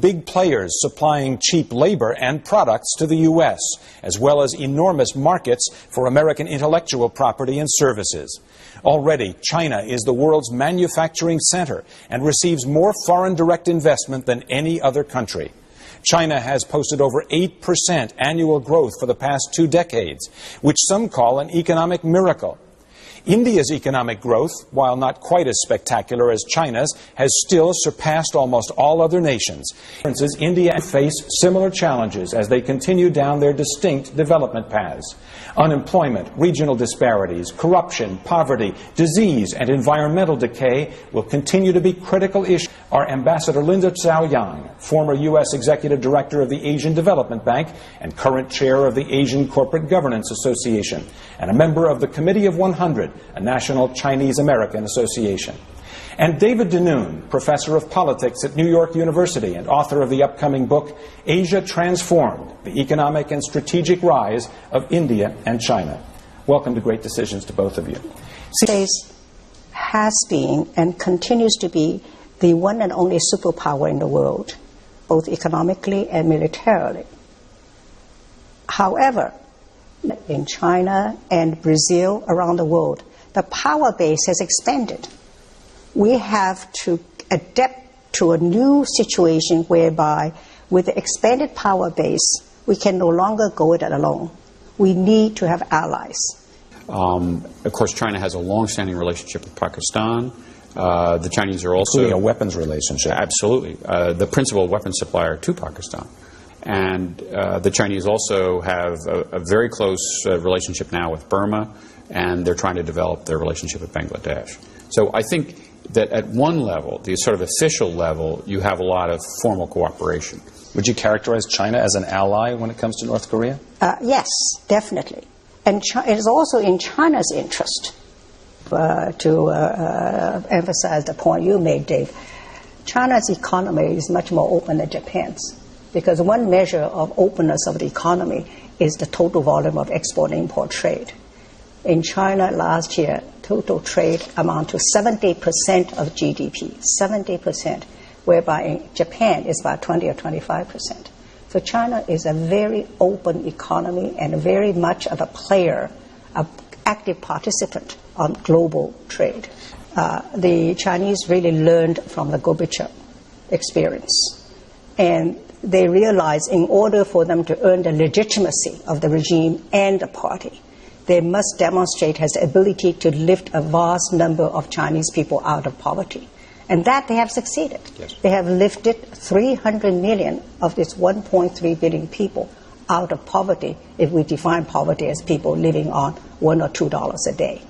Big players supplying cheap labor and products to the U.S., as well as enormous markets for American intellectual property and services. Already, China is the world's manufacturing center and receives more foreign direct investment than any other country. China has posted over 8% annual growth for the past 2 decades, which some call an economic miracle. India's economic growth, while not quite as spectacular as China's, has still surpassed almost all other nations. India face similar challenges as they continue down their distinct development paths. Unemployment, regional disparities, corruption, poverty, disease, and environmental decay will continue to be critical issues. Our Ambassador Linda Zhao-Yang, former U.S. Executive Director of the Asian Development Bank and current chair of the Asian Corporate Governance Association, and a member of the Committee of 100, a national Chinese-American association. And David Denoon, professor of politics at New York University and author of the upcoming book, Asia Transformed, the Economic and Strategic Rise of India and China. Welcome to Great Decisions to both of you. States has been and continues to be the one and only superpower in the world, both economically and militarily. However, in China and Brazil, around the world, the power base has expanded. We have to adapt to a new situation whereby, with the expanded power base, we can no longer go it alone. We need to have allies. Of course, China has a long-standing relationship with Pakistan. The Chinese are also... Including a weapons relationship. Absolutely. The principal weapons supplier to Pakistan. And the Chinese also have a very close relationship now with Burma, and they're trying to develop their relationship with Bangladesh. So I think that at one level, the sort of official level, you have a lot of formal cooperation. Would you characterize China as an ally when it comes to North Korea? Yes, definitely. And it is also in China's interest to emphasize the point you made, Dave. China's economy is much more open than Japan's, because one measure of openness of the economy is the total volume of export-import trade. In China last year, total trade amounted to 70% of GDP, 70%, whereby in Japan it's about 20 or 25%. So China is a very open economy and very much of a player, an active participant on global trade. The Chinese really learned from the Gorbachev experience. And they realized in order for them to earn the legitimacy of the regime and the party, they must demonstrate has the ability to lift a vast number of Chinese people out of poverty. And that they have succeeded. Yes. They have lifted 300 million of this 1.3 billion people out of poverty, if we define poverty as people living on $1 or $2 a day.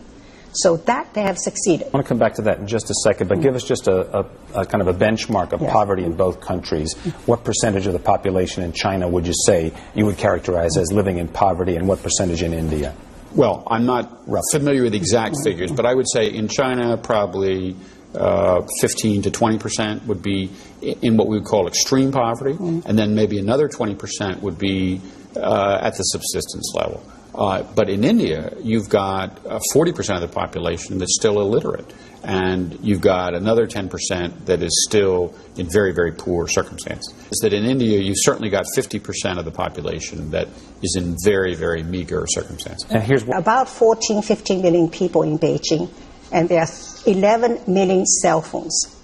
So that they have succeeded. I want to come back to that in just a second, but give us just a kind of a benchmark of poverty in both countries. What percentage of the population in China would you say you would characterize as living in poverty, and what percentage in India? Well, I'm not familiar with the exact figures, but I would say in China probably 15 to 20% would be in what we would call extreme poverty, and then maybe another 20% would be at the subsistence level. But in India, you've got 40% of the population that's still illiterate, and you've got another 10% that is still in very, very poor circumstances. Is that in India, you've certainly got 50% of the population that is in very, very meager circumstances. And here's about 14, 15 million people in Beijing, and there are 11 million cell phones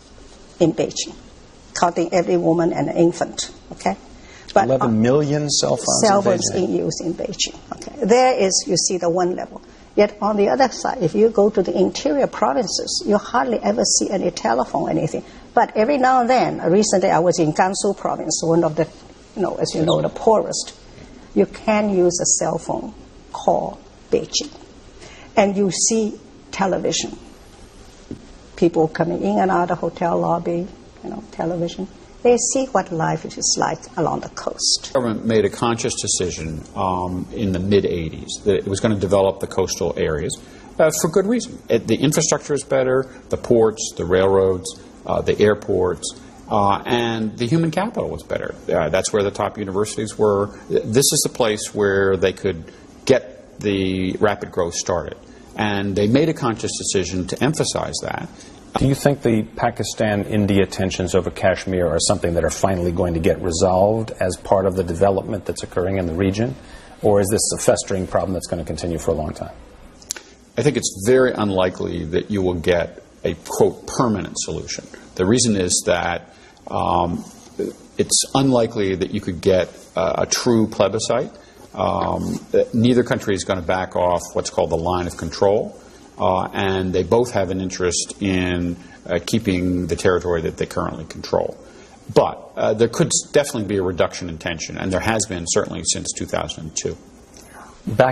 in Beijing, counting every woman and an infant. Okay. But 11 million cell phones in use in Beijing. Okay. There is, you see, the one level. Yet on the other side, if you go to the interior provinces, you hardly ever see any telephone or anything. But every now and then, recently I was in Gansu province, one of the, as you know, the poorest. You can use a cell phone called Beijing. And you see television. People coming in and out of the hotel lobby, television. They see what life is like along the coast. The government made a conscious decision in the mid-'80s that it was going to develop the coastal areas for good reason. The infrastructure is better, the ports, the railroads, the airports, and the human capital was better. That's where the top universities were. This is the place where they could get the rapid growth started. And they made a conscious decision to emphasize that. Do you think the Pakistan-India tensions over Kashmir are something that are finally going to get resolved as part of the development that's occurring in the region? Or is this a festering problem that's going to continue for a long time? I think it's very unlikely that you will get a, quote, permanent solution. The reason is that it's unlikely that you could get a true plebiscite. Neither country is going to back off what's called the line of control, and they both have an interest in keeping the territory that they currently control. But there could definitely be a reduction in tension, and there has been certainly since 2002. Back